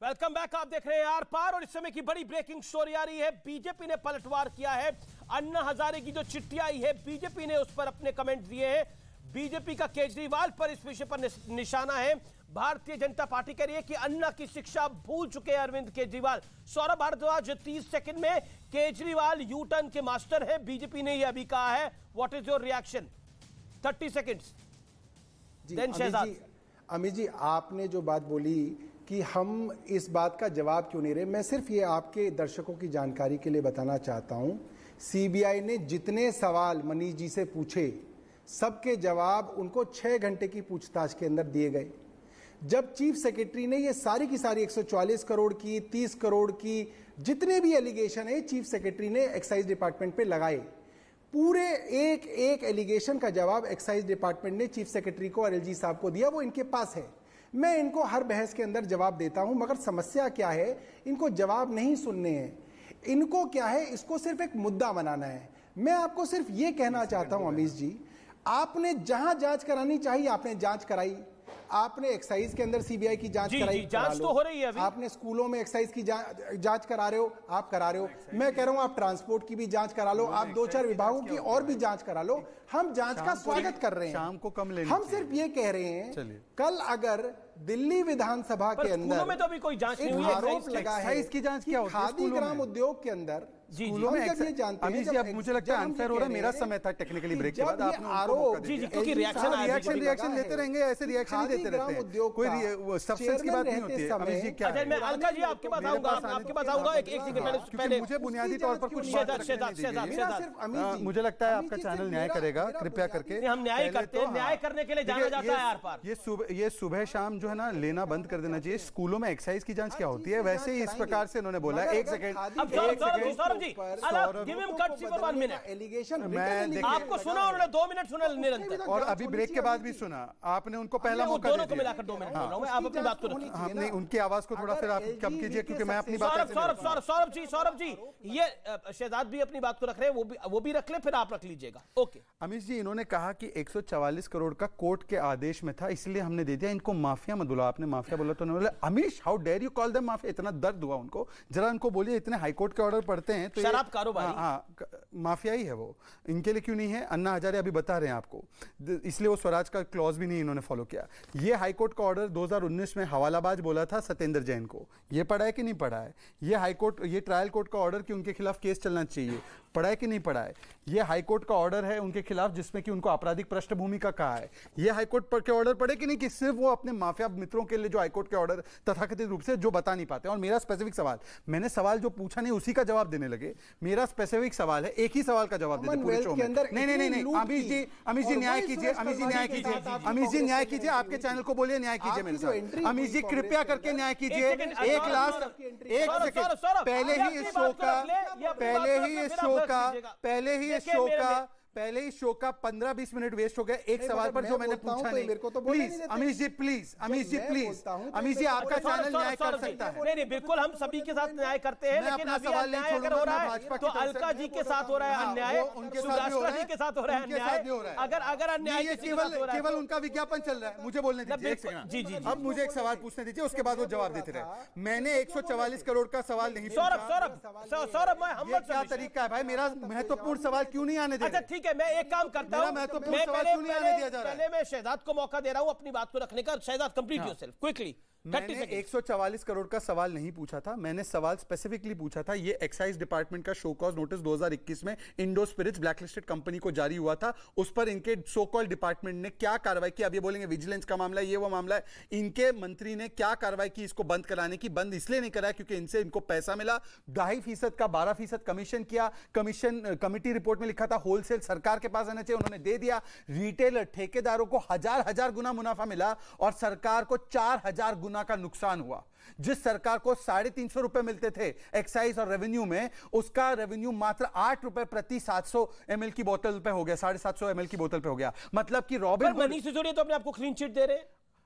Welcome back. आप देख रहे हैं आर पार और इस समय की बड़ी ब्रेकिंग स्टोरी आ रही है। बीजेपी ने पलटवार किया है। अन्ना हजारे की जो चिट्ठी आई है बीजेपी ने उस पर अपने कमेंट दिए हैं। बीजेपी का केजरीवाल पर इस विषय पर निशाना है। भारतीय जनता पार्टी कह रही है कि अन्ना की शिक्षा भूल चुके हैं अरविंद केजरीवाल। सौरभ भारद्वाज 30 सेकंड में केजरीवाल यू टर्न के मास्टर है, बीजेपी ने यह अभी कहा है। What is your reaction? 30 seconds. Amit ji, आपने जो बात बोली कि हम इस बात का जवाब क्यों नहीं रहे, मैं सिर्फ ये आपके दर्शकों की जानकारी के लिए बताना चाहता हूं। सीबीआई ने जितने सवाल मनीष जी से पूछे सबके जवाब उनको 6 घंटे की पूछताछ के अंदर दिए गए। जब चीफ सेक्रेटरी ने ये सारी की सारी 144 करोड़ की, 30 करोड़ की जितने भी एलिगेशन है चीफ सेक्रेटरी ने एक्साइज डिपार्टमेंट पे लगाए, पूरे एक एक एलिगेशन का जवाब एक्साइज डिपार्टमेंट ने चीफ सेक्रेटरी को और एलजी साहब को दिया। वो इनके पास है। मैं इनको हर बहस के अंदर जवाब देता हूं, मगर समस्या क्या है, इनको जवाब नहीं सुनने हैं। इनको क्या है, इसको सिर्फ एक मुद्दा बनाना है। मैं आपको सिर्फ ये कहना चाहता हूं अमीश जी, आपने जहां जांच करानी चाहिए आपने जांच कराई। आपने एक्साइज के अंदर सीबीआई की जांच कराई, जांच तो हो रही है अभी। आपने स्कूलों में एक्साइज की जांच करा रहे हो, आप करा रहे हो। मैं कह रहा हूं आप ट्रांसपोर्ट की भी जांच करा लो, आप 2-4 विभागों की और भी जांच करा लो। हम जांच का स्वागत कर रहे हैं। शाम को कम लेनी। हम सिर्फ ये कह रहे हैं कल अगर दिल्ली विधानसभा के अंदर में तो अभी कोई जांच नहीं हुई है, आरोप लगा है इसकी जांच क्या होती है खादी ग्राम उद्योग के अंदर, स्कूलों में ये जानते हैं। अब मुझे लगता है अनफेयर हो रहा है। मेरा समय था टेक्निकली ब्रेक के बाद आपने आरोप क्योंकि रिएक्शन लेते रहेंगे, ऐसे रिएक्शन ही देते रहते हैं। कोई सब्सटेंस की बात नहीं होती है। अमित जी क्या है, मैं अलका जी आपके पास आऊंगा एक सेकंड पहले। मुझे बुनियादी तौर पर कुछ मुझे लगता है आपका चैनल न्याय करेगा, कृपया करके। हम न्याय करते हैं, न्याय करने के लिए जाना जाता है आर पार। ये सुबह शाम जो है ना लेना बंद कर देना चाहिए। स्कूलों में एक्साइज की जांच क्या होती है, वैसे ही इस प्रकार से इन्होंने बोला। एक सेकंड आपको सुना उन्होंने 2 मिनट सुना निरंतर, और अभी ब्रेक के बाद भी सुना आपने। उनको पहला मौका दोनों को मिलाकर 2 मिनट बोल रहा हूं मैं। आप अपनी बात को रखिए। हमने उनकी आवाज को थोड़ा फिर आप कम कीजिए, क्योंकि मैं अपनी बात। सौरभ जी ये शहजाद भी अपनी बात को रख रहे हैं, वो भी रख ले, फिर आप रख लीजिएगा। ओके अमित जी, इन्होंने कहा कि 144 करोड़ का कोर्ट के आदेश में था, इसलिए हमने दे दिया। इनको माफिया मत बोला। आपने माफिया बोला तो उन्होंने बोला Amish how dare you call them mafia. इतना दर्द हुआ उनको। जरा उनको बोलिए, इतने हाईकोर्ट के ऑर्डर पढ़ते हैं तो शराब कारोबारी। हाँ, माफिया ही है वो। इनके लिए क्यों नहीं है? अन्ना हजारे अभी बता रहे हैं आपको, इसलिए वो स्वराज का क्लॉज भी नहीं इन्होंने फॉलो किया। ये हाईकोर्ट का ऑर्डर 2019 में हवालाबाज बोला था सत्येंद्र जैन को। ये पढ़ा है कि नहीं पढ़ा है? ये ट्रायल कोर्ट का ऑर्डर कि उनके खिलाफ केस चलना चाहिए, पढ़ा है कि नहीं पढ़ा है? ये हाईकोर्ट का ऑर्डर है उनके खिलाफ जिसमें कि उनको आपराधिक पृष्ठभूमि का कहा है। ये हाईकोर्ट के ऑर्डर पढ़े कि नहीं, कि सिर्फ वो अपने माफिया मित्रों के लिए जो हाईकोर्ट के ऑर्डर तथाकथित रूप से जो बता नहीं पाते। और मेरा स्पेसिफिक सवाल, मैंने सवाल जो पूछा नहीं उसी का जवाब देने लगे। मेरा स्पेसिफिक सवाल है, एक ही सवाल का जवाब देते पूरे शो में। नहीं अमित जी न्याय कीजिए। अमित जी न्याय कीजिए। अमित जी न्याय कीजिए। आपके चैनल को बोलिए न्याय कीजिए मेरे साथ। अमित जी कृपया करके न्याय कीजिए। एक लास्ट एक सेकंड, पहले ही इस शो का 15-20 मिनट वेस्ट हो गया एक सवाल पर जो मैंने पूछा नहीं। Please Amish ji, please Amish ji, please Amish ji, आपका चैनल न्याय कर सकता है। नहीं, बिल्कुल हम सभी के साथ न्याय करते हैं, लेकिन अभी अन्याय अगर हो रहा है तो अलका जी के साथ हो रहा है अन्याय, सुभाष जी के साथ हो रहा है अन्याय। अगर अन्याय केवल उनका विज्ञापन चल रहा है, मुझे बोलने दीजिए। जी। अब मुझे एक सवाल पूछने दीजिए, उसके बाद वो जवाब देते रहे। मैंने 144 करोड़ का सवाल नहीं पूछा। सौरभ क्या तरीका है भाई? मेरा महत्वपूर्ण सवाल क्यों नहीं आने दे? अच्छा ठीक है, मैं एक काम करता हूं, पहले मैं शहजाद को मौका दे रहा हूं अपनी बात को रखने का। Shahzad complete yourself quickly. मैंने 144 करोड़ का सवाल नहीं पूछा था। मैंने सवाल स्पेसिफिकली पूछा था, ये एक्साइज डिपार्टमेंट का शो कॉज नोटिस 2021 में इंडो स्पिरिट्स ब्लैकलिस्टेड कंपनी को जारी हुआ था। उस पर इनके सो कॉल्ड डिपार्टमेंट ने क्या कार्रवाई की? अब ये बोलेंगे विजिलेंस का मामला है, ये वो मामला है। इनके मंत्री ने क्या कार्रवाई की इसको बंद कराने की? बंद इसलिए नहीं कराया क्योंकि इनसे इनको पैसा मिला। 2.5% का 12% कमीशन किया। कमीशन कमिटी रिपोर्ट में लिखा था होलसेल सरकार के पास आना चाहिए, उन्होंने दे दिया। रिटेलर ठेकेदारों को हजार गुना मुनाफा मिला और सरकार को 4000 गुना का नुकसान हुआ। जिस सरकार को 350 रुपए मिलते थे एक्साइज और रेवेन्यू में, उसका रेवेन्यू मात्र 8 रुपए प्रति 700 ml की बोतल पे हो गया, 750 ml की बोतल पे हो गया। मतलब कि रॉबिन मनीष सिसोदिया तो अपने आपको क्लीन चिट दे रहे हैं।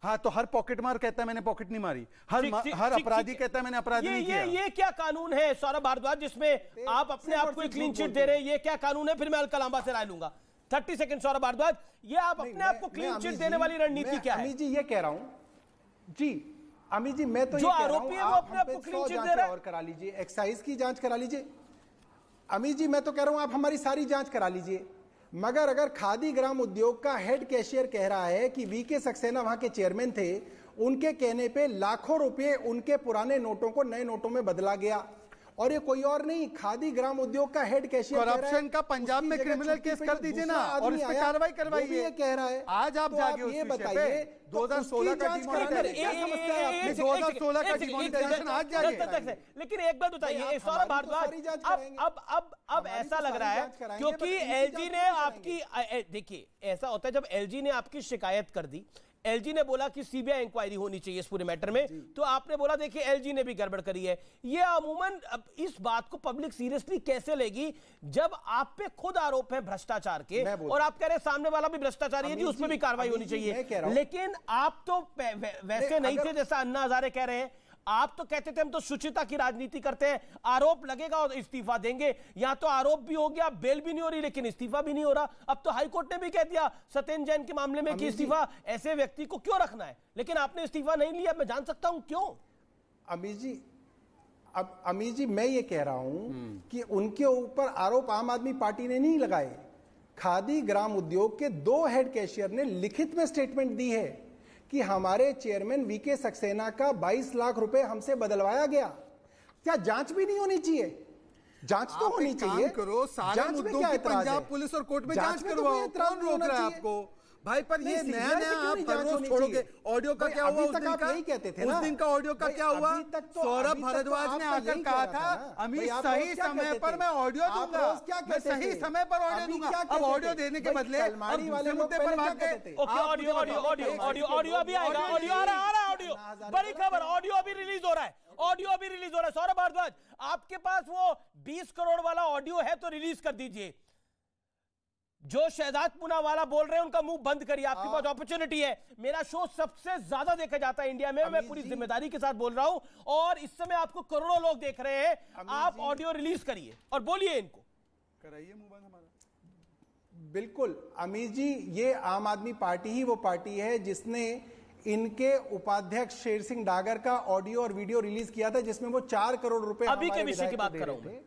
हाँ, तो हर पॉकेट मार कहता है मैंने पॉकेट नहीं मारी, हर अपराधी कहता है मैंने अपराधी नहीं किया। ये क्या कानून है सौरभ भारद्वाज जिसमें आप अपने आप को क्लीन चिट दे रहे हैं? ये क्या कानून है? फिर मैं अलका लांबा से राय लूंगा। 30 सेकंड सौरभ भारद्वाज, ये आप अपने आप को क्लीन चिट देने वाली रणनीति क्या है? जी ये कह रहा हूं जी, अमित जी मैं तो जो ये कह रहा आरोपी हूं, है वो आप अपने हम आप पे को 100 क्लीन चिट दे जांचें रहा है। और करा लीजिए, एक्साइज की जांच करा लीजिए। अमित जी मैं तो कह रहा हूं आप हमारी सारी जांच करा लीजिए, मगर अगर खादी ग्राम उद्योग का हेड कैशियर कह रहा है कि वीके सक्सेना वहां के चेयरमैन थे, उनके कहने पे लाखों रुपए उनके पुराने नोटों को नए नोटों में बदला गया, और ये कोई और नहीं, खादी ग्राम उद्योग का हेड कैशियर कह रहा है। करप्शन का पंजाब में क्रिमिनल केस कर दीजिए ना, और इस पे कार्रवाई करवाइए। ये कह रहा है आज आप तो जागे आप उस ये विषय पे। बताइए 2016 का डिमोनेटाइजेशन, 2016 का डिमोनेटाइजेशन आज जागे। लेकिन एक बात बताइए सौरभ भारद्वाज, अब ऐसा लग रहा है क्योंकि एलजी ने आपकी, देखिए ऐसा होता है जब एलजी ने आपकी शिकायत कर दी, एलजी ने बोला कि सीबीआई इंक्वायरी होनी चाहिए इस पूरे मैटर में, तो आपने बोला देखिए एलजी ने भी गड़बड़ करी है। ये अमूमन इस बात को पब्लिक सीरियसली कैसे लेगी जब आप पे खुद आरोप है भ्रष्टाचार के, और आप कह रहे हैं सामने वाला भी भ्रष्टाचारी है जी, उसमें भी कार्रवाई होनी चाहिए। लेकिन आप तो वैसे नहीं थे जैसा अन्ना हजारे कह रहे हैं। आप तो कहते थे हम तो शुचिता की राजनीति करते हैं, आरोप लगेगा और इस्तीफा देंगे। यहां तो आरोप भी हो गया, बेल भी नहीं हो रही, लेकिन इस्तीफा भी नहीं हो रहा। अब तो हाईकोर्ट ने भी कह दिया सत्येंद्र जैन के मामले में कि इस्तीफा ऐसे व्यक्ति को क्यों रखना है, लेकिन आपने इस्तीफा नहीं लिया। मैं जान सकता हूं क्यों? अमित जी मैं ये कह रहा हूं कि उनके ऊपर आरोप आम आदमी पार्टी ने नहीं लगाए। खादी ग्राम उद्योग के 2 हेड कैशियर ने लिखित में स्टेटमेंट दी है कि हमारे चेयरमैन वीके सक्सेना का 22 लाख रुपए हमसे बदलवाया गया। क्या जांच भी नहीं होनी चाहिए? जांच तो होनी चाहिए। करो सारे मुद्दों की पंजाब पुलिस और कोर्ट में जांच करवाओ, कौन रोक रहा है आपको भाई? पर ये नया आप हर रोज छोड़ोगे। ऑडियो का क्या हुआ उस दिन का? कहते थे उस दिन का ऑडियो का क्या हुआ? सौरभ भारद्वाज ने आकर कहा था अमित सही समय पर मैं ऑडियो दूंगा, मैं सही समय पर ऑडियो दूंगा। अब ऑडियो देने के बदले अब दूसरे मुद्दे पर भाग गए। ऑडियो अभी आएगा, ऑडियो आ रहा है, ऑडियो बड़ी खबर, ऑडियो अभी रिलीज हो रहा है, ऑडियो अभी रिलीज हो रहा है। सौरभ भारद्वाज आपके पास वो 20 करोड़ वाला ऑडियो है तो रिलीज कर दीजिए। जो शहजाद पूनावाला बोल रहे हैं उनका मुंह बंद करिए, आपके पास अपॉर्चुनिटी है। मेरा शो सबसे ज्यादा देखा जाता है इंडिया में, मैं पूरी जिम्मेदारी के साथ बोल रहा हूं, और इस समय आपको करोड़ों लोग देख रहे हैं। आप ऑडियो रिलीज करिए और बोलिए, इनको कराइए मुंह बंद हमारा। बिल्कुल अमित जी, ये आम आदमी पार्टी ही वो पार्टी है जिसने इनके उपाध्यक्ष शेर सिंह डागर का ऑडियो और वीडियो रिलीज किया था, जिसमें वो 4 करोड़ रुपए अभी के विषय की बात कर रहा हूं।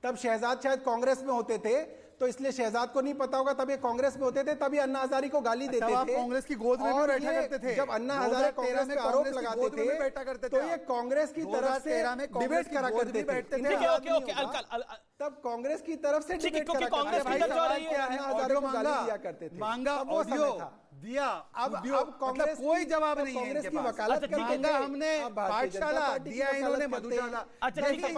तब शहजाद शायद कांग्रेस में होते थे, तो इसलिए शहजाद को नहीं पता होगा, तब ये कांग्रेस में होते थे, तभी अन्ना हजारे को गाली देते थे। कांग्रेस की गोद में भी बैठा करते थे। जब अन्ना हजारे कांग्रेस पे आरोप लगाते थे तो ये कांग्रेस की तरफ से डिबेट करा करते थे। तब कांग्रेस की तरफ से डिबेट करा करते थे। मांगा ऑडियो दिया, अब कांग्रेस कोई जवाब नहीं है कांग्रेस की वकालत मांगा हमने, पाठशाला दिया इन्होंने, मधुशाला। अच्छा ठीक है,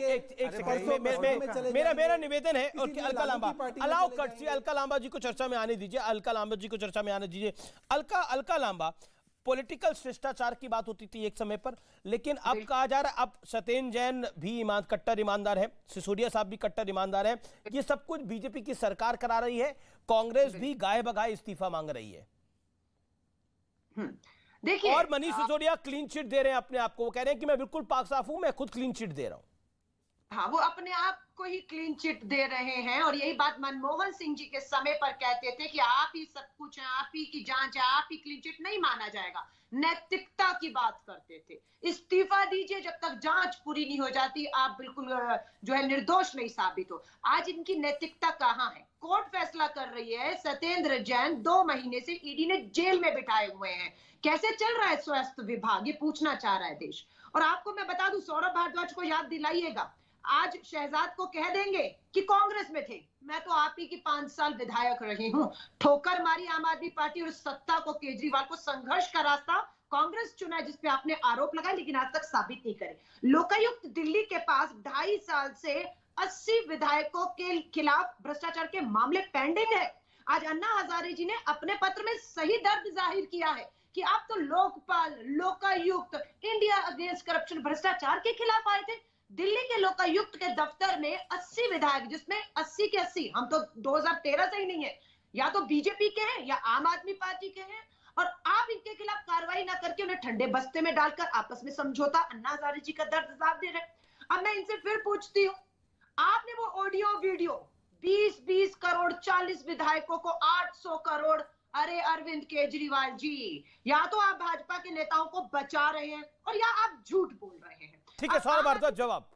एक सेकंड, मेरा निवेदन है और अलका लांबा, अलाउ कट, अलका लांबा जी को चर्चा में आने दीजिए, अलका लांबा जी को चर्चा में आने दीजिए। अलका लांबा, पॉलिटिकल शिष्टाचार की बात होती थी एक समय पर, लेकिन अब कहा जा रहा है अब सत्येंद्र जैन भी कट्टर ईमानदार है, सिसोदिया साहब भी कट्टर ईमानदार है, ये सब कुछ बीजेपी की सरकार करा रही है, कांग्रेस भी गाय बगाए इस्तीफा मांग रही है। देखिए, और मनीष सिसोदिया क्लीन चिट दे रहे हैं अपने आप को, वो कह रहे हैं कि मैं बिल्कुल पाक साफ हूं, मैं खुद क्लीन चिट दे रहा हूं। हाँ, वो अपने आप को ही क्लीन चिट दे रहे हैं, और यही बात मनमोहन सिंह जी के समय पर कहते थे कि आप ही सब कुछ हैं, आप ही की जांच है, आप ही क्लीन चिट नहीं माना जाएगा। नैतिकता की बात करते थे, इस्तीफा दीजिए जब तक जांच पूरी नहीं हो जाती, आप बिल्कुल जो है निर्दोष नहीं साबित हो। आज इनकी नैतिकता कहां है? कोर्ट फैसला कर रही है, सत्येंद्र जैन 2 महीने से ईडी ने जेल में बिठाए हुए हैं। कैसे चल रहा है स्वास्थ्य विभाग, ये पूछना चाह रहा है देश। और आपको मैं बता दूं, सौरभ भारद्वाज को याद दिलाइएगा, आज शहजाद को कह देंगे कि कांग्रेस में थे, मैं तो आप ही की 5 साल विधायक रही हूं, ठोकर मारी आम आदमी पार्टी और सत्ता को, केजरीवाल को। संघर्ष का रास्ता कांग्रेस चुना है, जिसपे आपने आरोप लगाए लेकिन आज तक साबित नहीं करे। लोकायुक्त दिल्ली के पास 2.5 साल से 80 विधायकों के खिलाफ भ्रष्टाचार के मामले पेंडिंग है। आज अन्ना हजारे जी ने अपने पत्र में सही दर्द जाहिर किया है कि आप तो Lokpal, Lokayukta, India against corruption, भ्रष्टाचार के खिलाफ आए थे। दिल्ली के लोकायुक्त के दफ्तर में 80 विधायक, जिसमें 80 के 80 हम तो 2013 से ही नहीं है, या तो बीजेपी के हैं या आम आदमी पार्टी के हैं, और आप इनके खिलाफ कार्रवाई ना करके उन्हें ठंडे बस्ते में डालकर आपस में समझौता, अन्ना हजारे जी का दर्द साफ दे रहे। अब मैं इनसे फिर पूछती हूँ, आपने वो ऑडियो वीडियो 20-20 करोड़ 40 विधायकों को 800 करोड़ अरे अरविंद केजरीवाल जी, या तो आप भाजपा के नेताओं को बचा रहे हैं और या आप झूठ बोल रहे हैं। ठीक है सौरभ भारद्वाज, जवाब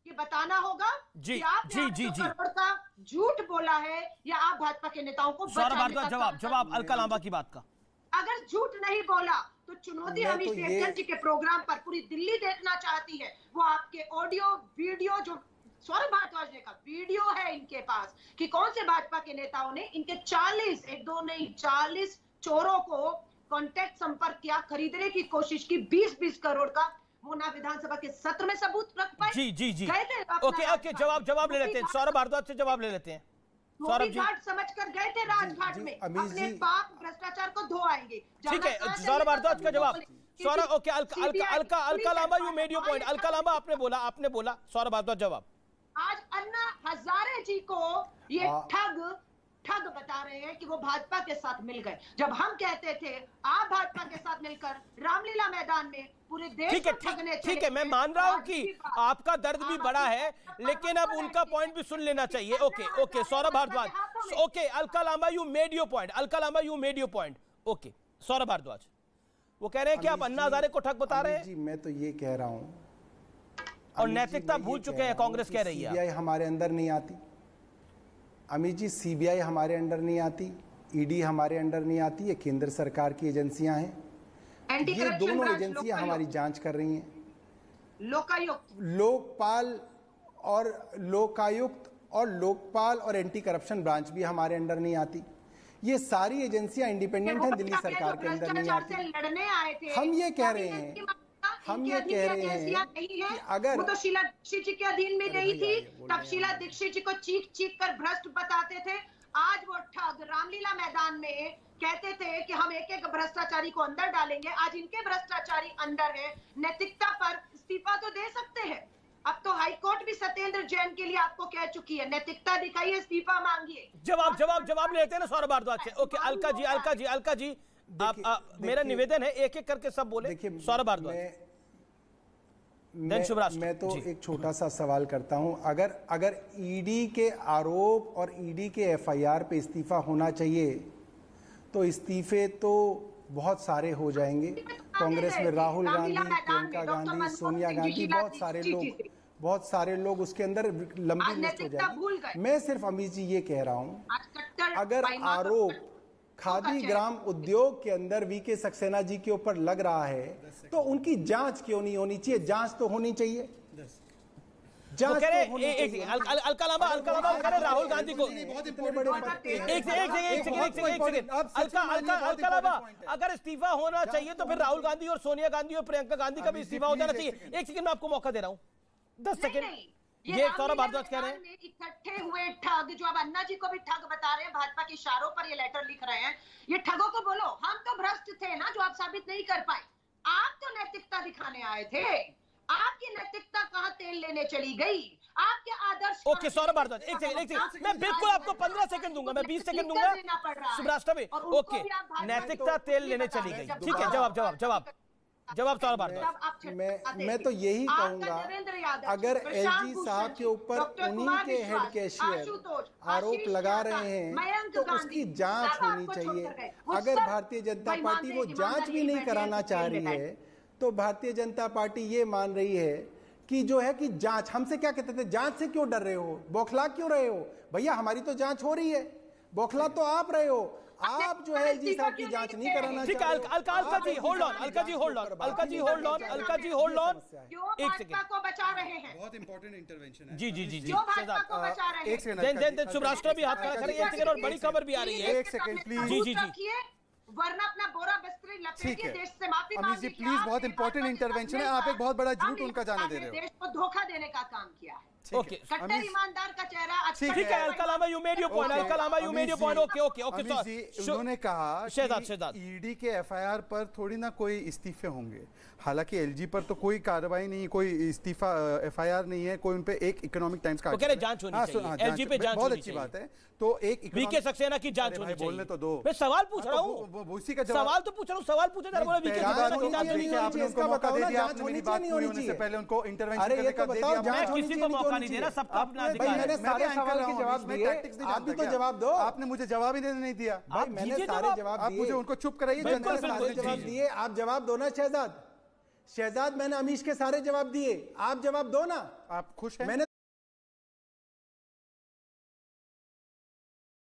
ये बताना होगा जी कि आपने जी 800 करोड़ का झूठ बोला है या आप भाजपा के नेताओं को सौरभ भारद्वाज, जवाब अलका लांबा की बात का। अगर झूठ नहीं बोला तो चुनौती हमीश शेखचंद जी के प्रोग्राम पर पूरी दिल्ली देखना चाहती है। वो आपके ऑडियो वीडियो जो सौरभ भारद्वाज ने कहा वीडियो है इनके पास कि कौन से भाजपा के नेताओं ने इनके 40 चोरों को कांटेक्ट संपर्क किया, खरीदने की कोशिश की 20-20 करोड़ का। वो ना विधानसभा के सत्र में सबूत रख पाए। जी ओके जवाब ले लेते हैं सौरभ भारद्वाज से, जवाब ले लेते हैं सौरभ जी। घाट समझकर गए थे राजघाट में, अपने पाप भ्रष्टाचार को धो आएंगे। ठीक है सौरभ भारद्वाज का जवाब। Saurabh okay, Alka Lamba you made your point. Alka Lamba आपने बोला सौरभ भारद्वाज जवाब। आज अन्ना हजारे जी को ये ठग बता रहे हैं कि वो भाजपा के साथ मिल गए, जब हम कहते थे आप भाजपा के साथ मिलकर रामलीला मैदान में पूरे देश को ठगने। ठीक है मैं मान रहा हूं कि आपका दर्द भी बड़ा है, लेकिन अब उनका पॉइंट भी सुन लेना चाहिए। Okay Saurabh Bharadwaj, okay Alka Lamba you made your point. Okay Saurabh Bharadwaj वो कह रहे हैं कि आप अन्ना हजारे को ठग बता रहे हैं। जी मैं तो ये कह रहा हूं और नैतिकता भूल चुके हैं, कांग्रेस कह रही है। सीबीआई हमारे अंदर नहीं आती अमित जी, सीबीआई हमारे अंडर नहीं आती, ईडी हमारे अंडर नहीं आती, ये केंद्र सरकार की एजेंसियां हैं। ये दोनों एजेंसियां हमारी जांच कर रही हैं। लोकायुक्त और लोकपाल और एंटी करप्शन ब्रांच भी हमारे अंडर नहीं आती। ये सारी एजेंसियां इंडिपेंडेंट हैं, दिल्ली सरकार के अंदर नहीं आती। हम ये कह रहे हैं कि अगर वो तो शीला दीक्षित जी के अधीन में नहीं थी, तब शीला दीक्षित जी को चीख कर भ्रष्ट बताते थे। आज वो ठग रामलीला मैदान में कहते थे कि हम एक भ्रष्टाचारी को अंदर डालेंगे। आज इनके भ्रष्टाचारी अंदर है। नैतिकता पर इस्तीफा तो दे सकते हैं। अब तो हाईकोर्ट भी सत्येंद्र जैन के लिए आपको कह चुकी है, नैतिकता दिखाइए, इस्तीफा मांगिए। जवाब लेते हैं ना सौरभ भारद्वाज से। ओके अलका जी मेरा निवेदन है एक एक करके सब बोले। सौरभ भारद्वाज मैं तो एक छोटा सा सवाल करता हूं, अगर ईडी के आरोप और ईडी के एफआईआर पे इस्तीफा होना चाहिए तो इस्तीफे तो बहुत सारे हो जाएंगे। कांग्रेस में राहुल गांधी, प्रियंका गांधी, सोनिया गांधी, बहुत सारे लोग उसके अंदर लंबी लिस्ट हो जाएगी। मैं सिर्फ अमित जी ये कह रहा हूं, अगर आरोप खादी ग्राम उद्योग के अंदर वीके सक्सेना जी के ऊपर लग रहा है तो उनकी जांच क्यों नहीं होनी चाहिए? जांच तो होनी चाहिए। अलका लांबा राहुल गांधी को अलका लांबा अगर इस्तीफा होना चाहिए तो फिर राहुल गांधी और सोनिया गांधी और प्रियंका गांधी का भी इस्तीफा हो जाना चाहिए। एक सेकंड में आपको मौका दे रहा हूं, 10 सेकंड। ये सौरभ भारद्वाज कह रहे हैं इकट्ठे हुए ठग, जो अब अन्ना जी को भी ठग बता रहे हैं, भाजपा के इशारों पर ये लेटर लिख रहे हैं। ये ठगों को बोलो हम तो भ्रष्ट थे ना, जो आप साबित नहीं कर पाए। आप तो नैतिकता दिखाने आए थे, आपकी नैतिकता कहां तेल लेने चली गई? आपके आदर्श। ओके सौरभ भारद्वाज एक सेकंड मैं बिल्कुल आपको 15 सेकंड दूंगा, मैं 20 सेकंड दूंगा सुब्राष्ट्र में। ओके नैतिकता तेल लेने चली गई, ठीक है। जवाब सौरभ भारद्वाज। मैं तो यही कहूंगा, अगर एलजी साहब के ऊपर उन्हीं के हेड कैशियर आरोप लगा रहे हैं तो उसकी जांच होनी चाहिए। अगर भारतीय जनता पार्टी वो जांच भी नहीं कराना चाह रही है तो भारतीय जनता पार्टी ये मान रही है कि जो है कि जांच, हमसे क्या कहते थे, जांच से क्यों डर रहे हो, बौखला क्यों रहे हो? भैया हमारी तो जांच हो रही है, बौखला तो आप रहे हो। आप जो है एलजी साहब की जांच नहीं कराना ठीक है। अलका जी होल्ड ऑन एक सेकंड को बचा रहे हैं, बहुत इंपॉर्टेंट इंटरवेंशन है। जी एक सेकंड सुब्राष्ट्र भी हाथ खड़ा करें, एक सेकंड और बड़ी खबर भी आ रही है। एक सेकंड प्लीज। जी वरना अपना बोरा बिस्तरी लपेटिए, देश से माफी अमित जी प्लीज, बहुत इंपॉर्टेंट इंटरवेंशन है। आप एक बहुत बड़ा झूठ उनका जाने दे रहे हो, देश को धोखा देने का काम किया है। ओके कट्टर ईमानदार का चेहरा ठीक है। Alka Lamba you made your point. Okay उन्होंने कहा शहजाद ईडी के एफआईआर पर थोड़ी ना कोई इस्तीफे होंगे। हालांकि एलजी पर तो कोई कार्रवाई नहीं, कोई इस्तीफा एफआईआर नहीं है, कोई उन पे एक इकोनॉमिक टाइम्स का जांच होनी चाहिए, एलजी पे जांच बहुत अच्छी बात है। तो एक वीके सक्सेना की जांच होनी चाहिए। बोलने तो दो, मैं सवाल पूछ रहा हूं, उसी का सवाल तो पूछ रहा हूं, सवाल पूछे जा रहा वीके सक्सेना की जांच होनी चाहिए। आपने उनको मौका दे दिया, आपने मेरी बात पूरी होने से पहले उनको इंटरवेंशन करने का दे दिया। मैं किसी को मौका मौका नहीं दे रहा, सबका अपना भाई, अधिकार है। मैंने सारे सवाल के जवाब इसमें दिए, tactics नहीं आप भी जानता तो क्या? जवाब दो। आपने मुझे जवाब ही नहीं दिया। भाई मैंने दीजिए सारे जवाब। जवाब आप दिए। मुझे उनको चुप कराइए। बिल्कुल, जनता ने बिल्कुल, सारे जवाब जवाब दिए, आप जवाब दो ना शहजाद। शहजाद मैंने अमीश के सारे जवाब दिए, आप जवाब दो ना। आप खुश हैं? मैंने